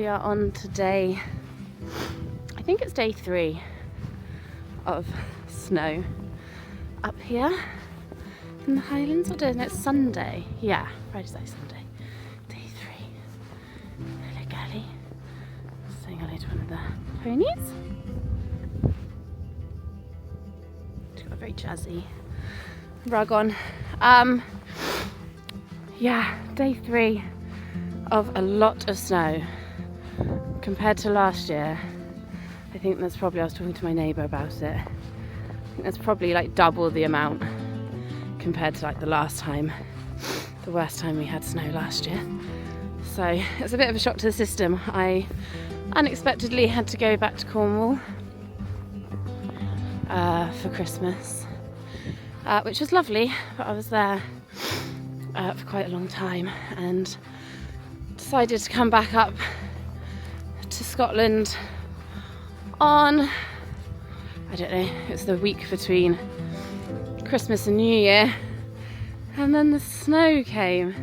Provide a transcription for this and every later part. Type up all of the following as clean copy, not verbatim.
are on to day, I think it's day 3 of snow up here in the Highlands. What day is it? It's Sunday. Yeah, Friday, Saturday, Sunday. Day 3. Hello, Gally. Saying hello to one of the ponies. She's got a very jazzy rug on. Yeah, day 3 of a lot of snow compared to last year. I think that's probably, I was talking to my neighbour about it, I think that's probably like double the amount compared to like the last time, the worst time we had snow last year. So it's a bit of a shock to the system. I unexpectedly had to go back to Cornwall for Christmas, which was lovely, but I was there for quite a long time and decided to come back up to Scotland on, I don't know, it was the week between Christmas and New Year, and then the snow came.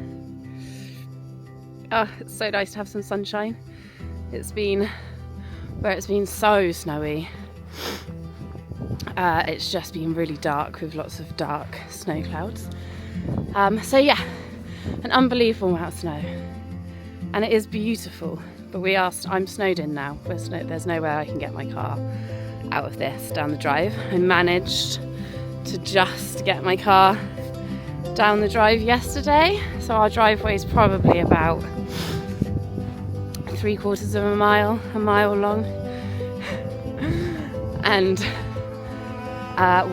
Oh, it's so nice to have some sunshine. It's been, where it's been so snowy, it's just been really dark with lots of dark snow clouds. So yeah, an unbelievable amount of snow, and it is beautiful. But I'm snowed in now. There's no way I can get my car out of this down the drive. I managed to just get my car down the drive yesterday, so our driveway is probably about 3/4 of a mile long, and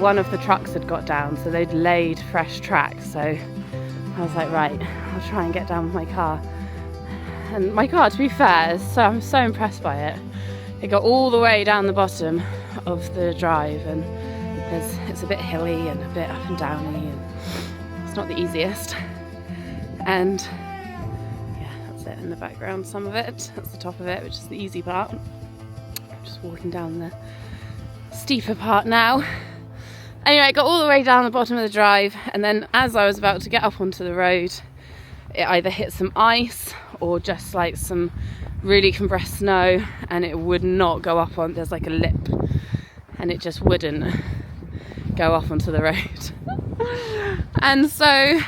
one of the trucks had got down, so they'd laid fresh tracks. So I was like, right, I'll try and get down with my car. And my car, to be fair, I'm so impressed by it. It got all the way down the bottom of the drive, and it's a bit hilly and a bit up and downy, and it's not the easiest. And yeah, that's it in the background, some of it. That's the top of it, which is the easy part. I'm just walking down the steeper part now. Anyway, it got all the way down the bottom of the drive, and then as I was about to get up onto the road, it either hit some ice or just like some really compressed snow, and it would not go up on, there's like a lip, and it just wouldn't go up onto the road. And so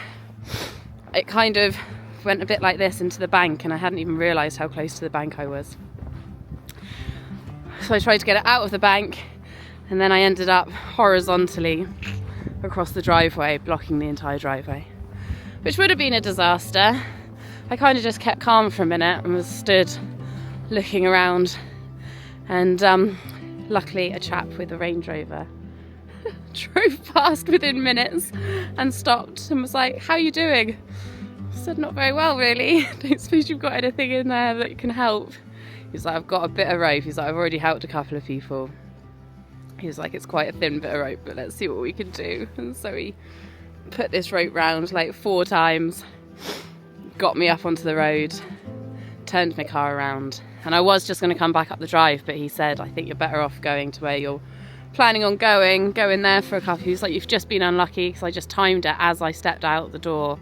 it kind of went a bit like this into the bank, and I hadn't even realised how close to the bank I was. So I tried to get it out of the bank, and then I ended up horizontally across the driveway, blocking the entire driveway, which would have been a disaster. I kind of just kept calm for a minute and was stood looking around, and luckily a chap with a Range Rover drove past within minutes and stopped and was like, "How are you doing?" I said, "Not very well, really. Don't suppose you've got anything in there that can help?" He's like, "I've got a bit of rope." He's like, "I've already helped a couple of people." He was like, "It's quite a thin bit of rope, but let's see what we can do." And so he put this rope round like 4 times, got me up onto the road, turned my car around, and I was just going to come back up the drive, but he said, "I think you're better off going to where you're planning on going, go in there for a couple." He was like, "You've just been unlucky," because I just timed it as I stepped out the door,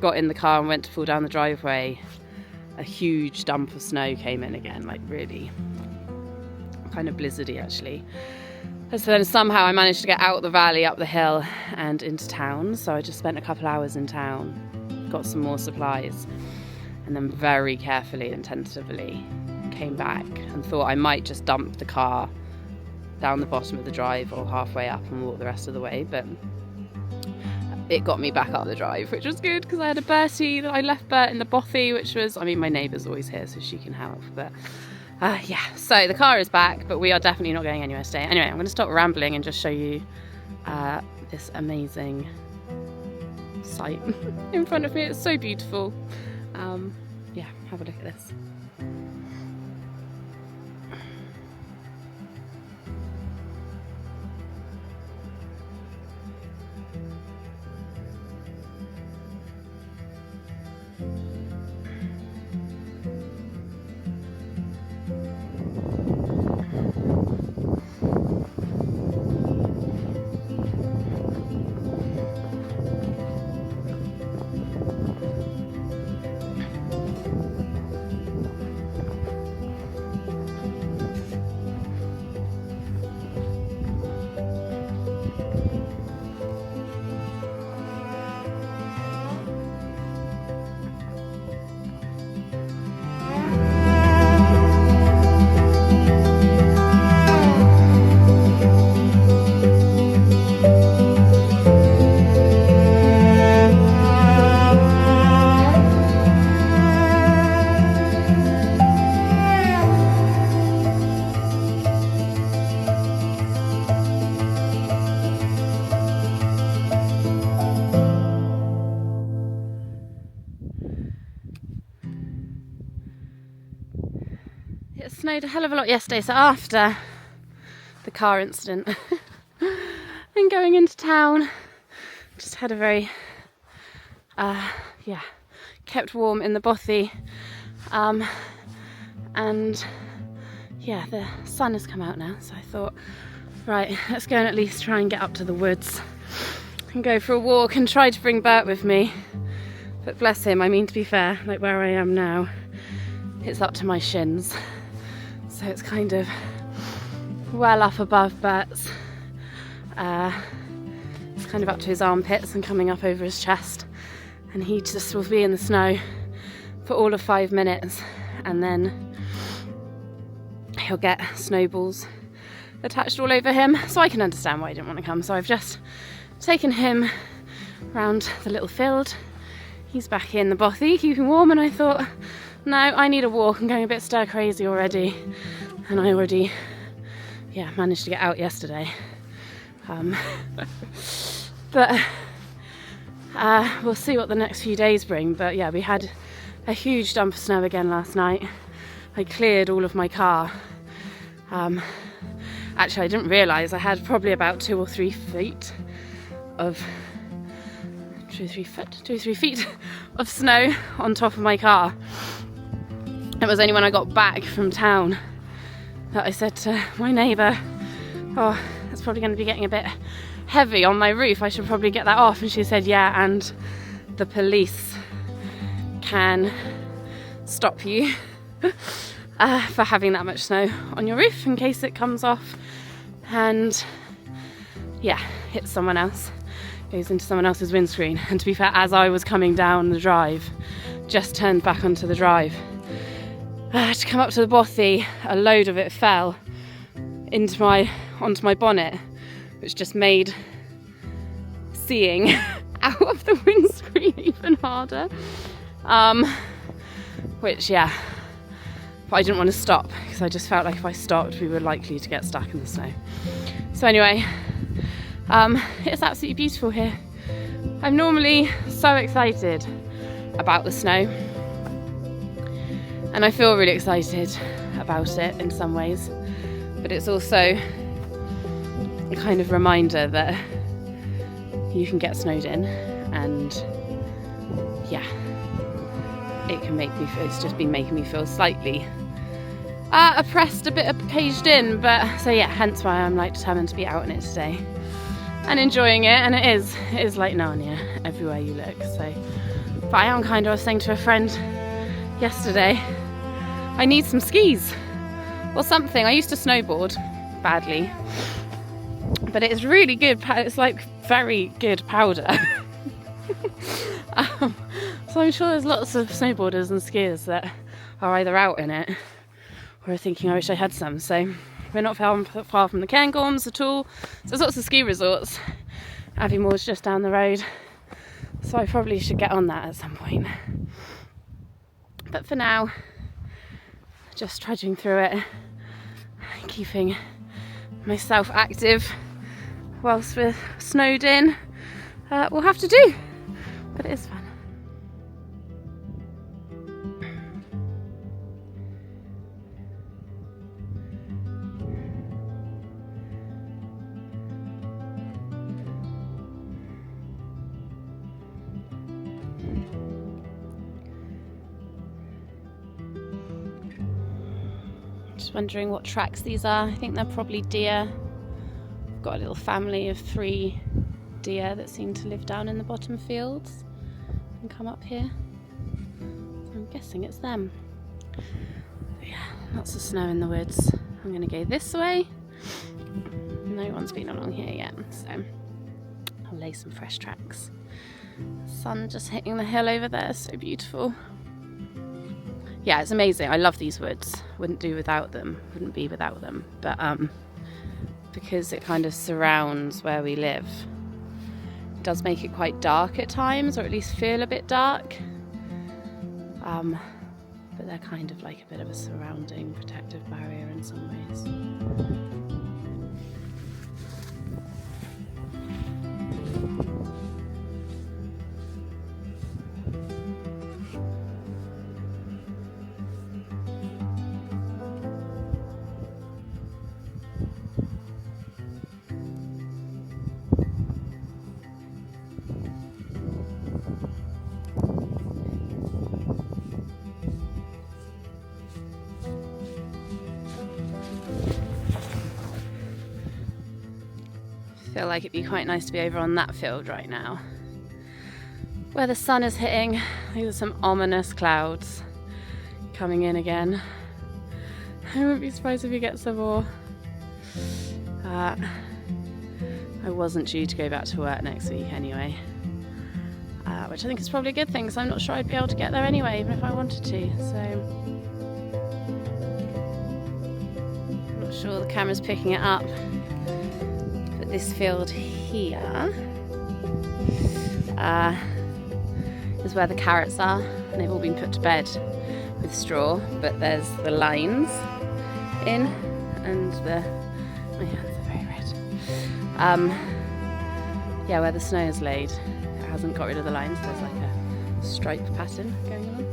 got in the car and went to pull down the driveway. A huge dump of snow came in again, like really kind of blizzardy actually. And so then somehow I managed to get out the valley, up the hill and into town. So I just spent a couple hours in town, got some more supplies, and then very carefully and tentatively came back and thought I might just dump the car down the bottom of the drive or halfway up and walk the rest of the way. But it got me back up the drive, which was good because I had a Bertie. I left Bert in the Bothy, which was, I mean, my neighbour's always here so she can help, but yeah, so the car is back, but we are definitely not going anywhere today. Anyway, I'm going to stop rambling and just show you this amazing sight in front of me. It's so beautiful. Yeah, have a look at this. snowed a hell of a lot yesterday, so after the car incident and going into town, just had a very kept warm in the Bothy, and yeah, the sun has come out now, so I thought, right, let's go and at least try and get up to the woods and go for a walk and try to bring Bert with me. But bless him, I mean, to be fair, like where I am now, it's up to my shins, so it's kind of well up above Bert's. It's kind of up to his armpits and coming up over his chest, and he just will be in the snow for all of 5 minutes, and then he'll get snowballs attached all over him. So I can understand why he didn't want to come. So I've just taken him round the little field. He's back in the Bothy, keeping warm, and I thought, no, I need a walk. I'm going a bit stir crazy already, and I already managed to get out yesterday. But we'll see what the next few days bring. But yeah, we had a huge dump of snow again last night. I cleared all of my car. Actually, I didn't realise I had probably about 2 or 3 feet of 2 or 3 feet of snow on top of my car. It was only when I got back from town that I said to my neighbour, oh, it's probably going to be getting a bit heavy on my roof, I should probably get that off. And she said, yeah, and the police can stop you for having that much snow on your roof in case it comes off and hits someone else, goes into someone else's windscreen. And to be fair, as I was coming down the drive, just turned back onto the drive to come up to the Bothy, a load of it fell onto my bonnet, which just made seeing out of the windscreen even harder. But I didn't want to stop because I just felt like if I stopped we were likely to get stuck in the snow. So anyway, it's absolutely beautiful here. I'm normally so excited about the snow, and I feel really excited about it in some ways, but it's also a kind of reminder that you can get snowed in, and it's just been making me feel slightly oppressed, a bit caged in, but so yeah, hence why I'm like determined to be out in it today and enjoying it. And it is like Narnia everywhere you look. So, but I was saying to a friend yesterday, I need some skis or something. I used to snowboard badly, but it's really good. It's like very good powder. So I'm sure there's lots of snowboarders and skiers that are either out in it or are thinking, I wish I had some. So we're not far from the Cairngorms at all. So there's lots of ski resorts. Aviemoore's just down the road. So I probably should get on that at some point. But for now, just trudging through it, keeping myself active whilst we're snowed in. We'll have to do, but it is fun. Just wondering what tracks these are. I think they're probably deer. I've got a little family of 3 deer that seem to live down in the bottom fields and come up here. So I'm guessing it's them. But yeah, lots of snow in the woods. I'm going to go this way. No one's been along here yet, so I'll lay some fresh tracks. Sun just hitting the hill over there, so beautiful. Yeah, it's amazing. I love these woods. Wouldn't be without them. But because it kind of surrounds where we live, it does make it quite dark at times, or at least feel a bit dark. But they're kind of like a bit of a surrounding protective barrier in some ways. feel like it'd be quite nice to be over on that field right now, where the sun is hitting. These are some ominous clouds coming in again. I wouldn't be surprised if we get some more. I wasn't due to go back to work next week anyway, which I think is probably a good thing, because I'm not sure I'd be able to get there anyway, even if I wanted to. So I'm not sure the camera's picking it up, but this field here is where the carrots are, and they've all been put to bed with straw, but there's the lines in, and my hands are very red. Yeah, where the snow is laid, it hasn't got rid of the lines. There's like a stripe pattern going on.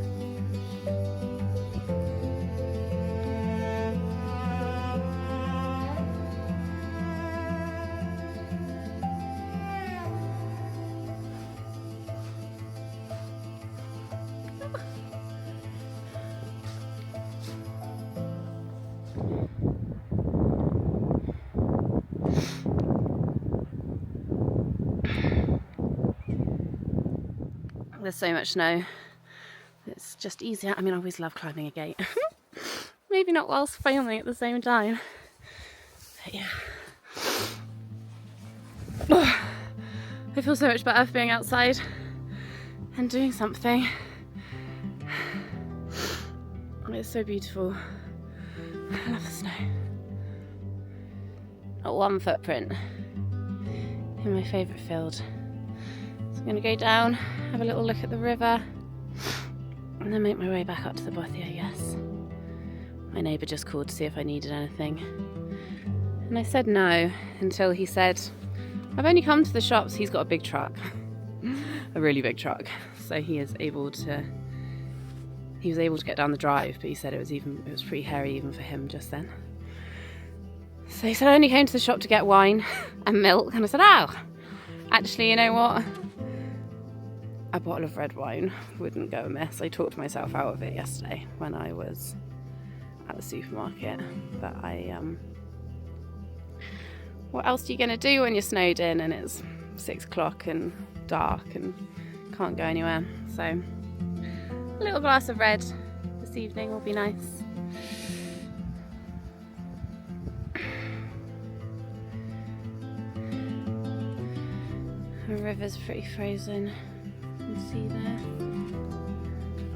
There's so much snow, it's just easier. I mean, I always love climbing a gate. Maybe not whilst filming at the same time, but yeah. Oh, I feel so much better for being outside and doing something. It's so beautiful. I love the snow. Not one footprint in my favourite field. I'm going to go down, have a little look at the river, and then make my way back up to the Bothy, I guess. My neighbour just called to see if I needed anything, and I said no, until he said, I've only come to the shops. He's got a big truck, a really big truck, so he was able to get down the drive, but he said it was pretty hairy even for him just then. So he said, I only came to the shop to get wine and milk, and I said, oh, actually, you know what? A bottle of red wine wouldn't go amiss. I talked myself out of it yesterday when I was at the supermarket. But what else are you going to do when you're snowed in and it's 6 o'clock and dark and can't go anywhere? So a little glass of red this evening will be nice. The river's pretty frozen. You can see there.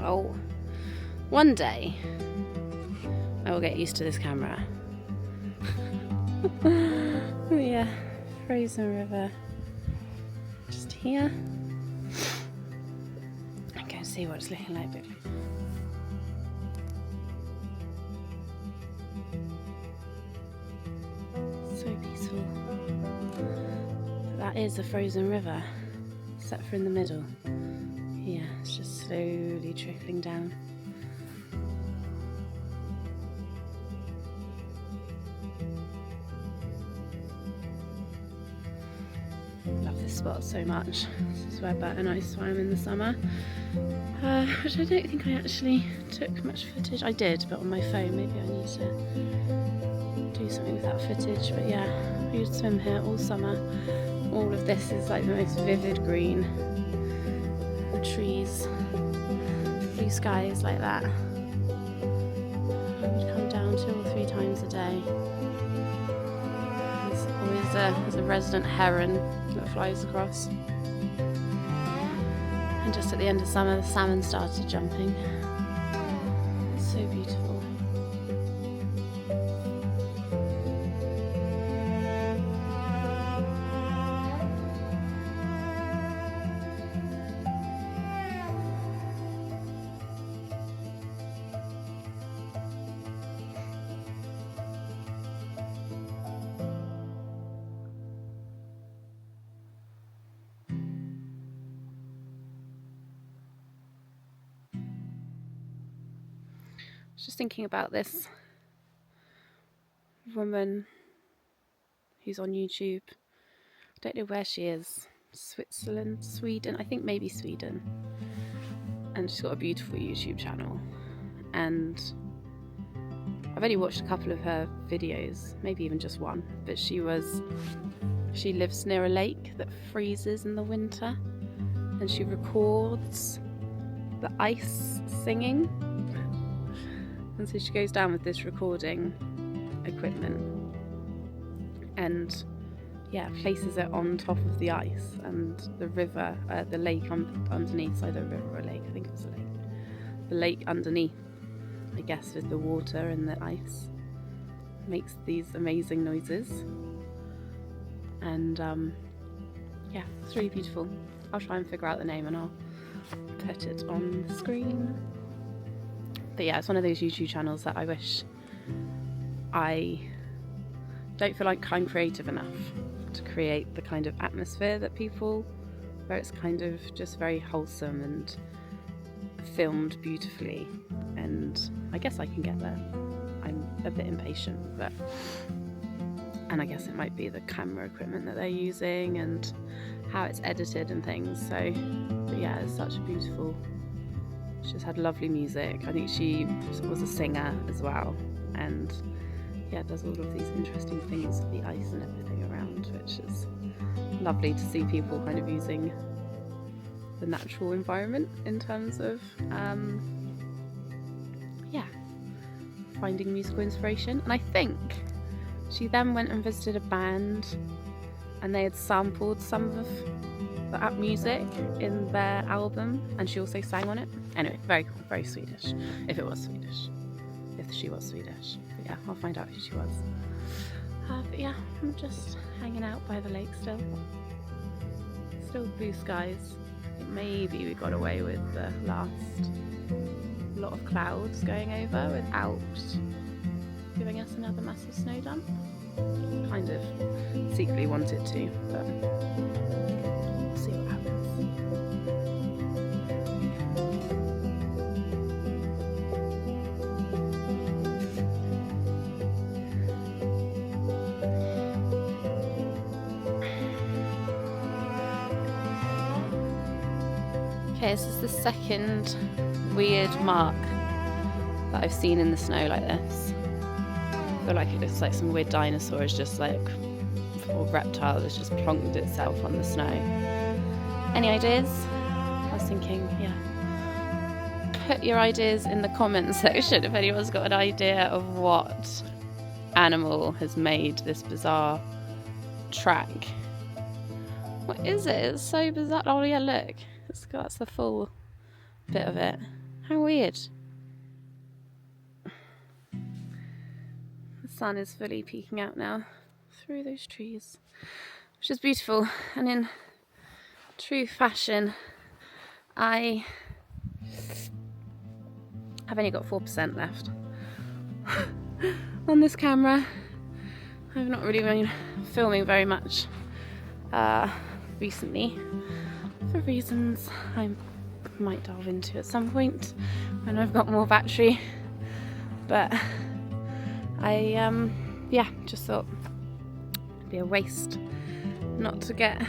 Oh, one day I will get used to this camera. Yeah, frozen river just here. I'm going to see what it's looking like. So peaceful. That is a frozen river, except for in the middle. Yeah, it's just slowly trickling down. Love this spot so much. This is where Bert and I swam in the summer, which I don't think I actually took much footage. I did, but on my phone. Maybe I need to do something with that footage. But yeah, we would swim here all summer. All of this is like the most vivid green. The trees, blue skies like that. I would come down 2 or 3 times a day. There's always a resident heron that flies across. And just at the end of summer, the salmon started jumping. It's so beautiful. Just thinking about this woman who's on YouTube. I don't know where she is. Switzerland, Sweden, I think maybe Sweden. And she's got a beautiful YouTube channel. And I've only watched a couple of her videos, maybe even just one. But she She lives near a lake that freezes in the winter, and she records the ice singing. And so she goes down with this recording equipment and places it on top of the ice, and the river, the lake underneath, so the river or a lake, I think it was a lake. The lake underneath, I guess, with the water and the ice, makes these amazing noises. And it's really beautiful. I'll try and figure out the name and I'll put it on the screen. But yeah, it's one of those YouTube channels that I wish I don't feel like I'm creative enough to create the kind of atmosphere that people, where it's kind of just very wholesome and filmed beautifully, and I guess I can get there. I'm a bit impatient, and I guess it might be the camera equipment that they're using and how it's edited and things. So, but yeah, it's such a beautiful, she's had lovely music. I think she was a singer as well, and yeah, does all of these interesting things with the ice and everything around, which is lovely to see people kind of using the natural environment in terms of finding musical inspiration. And I think she then went and visited a band and they had sampled some of that music in their album, and she also sang on it. Anyway, very cool, very Swedish, if it was Swedish, if she was Swedish. But yeah, I'll find out who she was. But yeah, I'm just hanging out by the lake still blue skies. Maybe we got away with the last lot of clouds going over without giving us another massive snow dump. Kind of secretly wanted to, but we'll see what happens. Okay, this is the second weird mark that I've seen in the snow like this. I feel like it looks like some weird dinosaur is just like, or reptile that's just plonked itself on the snow. Any ideas? I was thinking, put your ideas in the comments section if anyone's got an idea of what animal has made this bizarre track. What is it? It's so bizarre. Oh yeah, look. That's the full bit of it. How weird. The sun is fully peeking out now through those trees, which is beautiful. And in true fashion, I have only got 4% left on this camera. I've not really been filming very much recently, for reasons I might delve into at some point when I've got more battery. But I just thought it'd be a waste not to get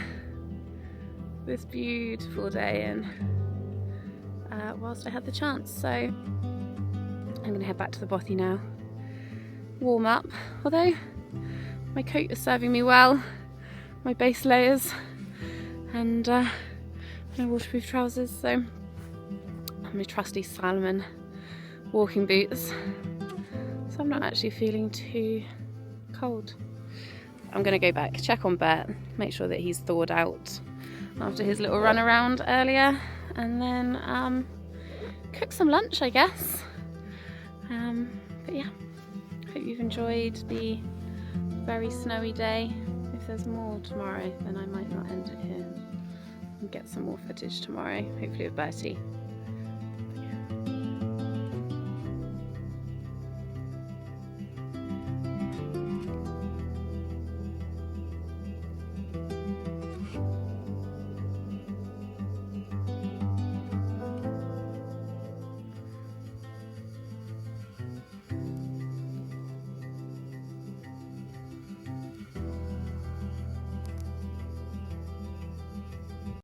this beautiful day in whilst I had the chance. So I'm gonna head back to the Bothy now, warm up, although my coat is serving me well, my base layers and my waterproof trousers, so my trusty Salomon walking boots, so I'm not actually feeling too cold. I'm gonna go back, check on Bert, make sure that he's thawed out after his little run around earlier, and then cook some lunch, I guess. But yeah, hope you've enjoyed the very snowy day. If there's more tomorrow, then I might not end it here and get some more footage tomorrow, hopefully with Bertie.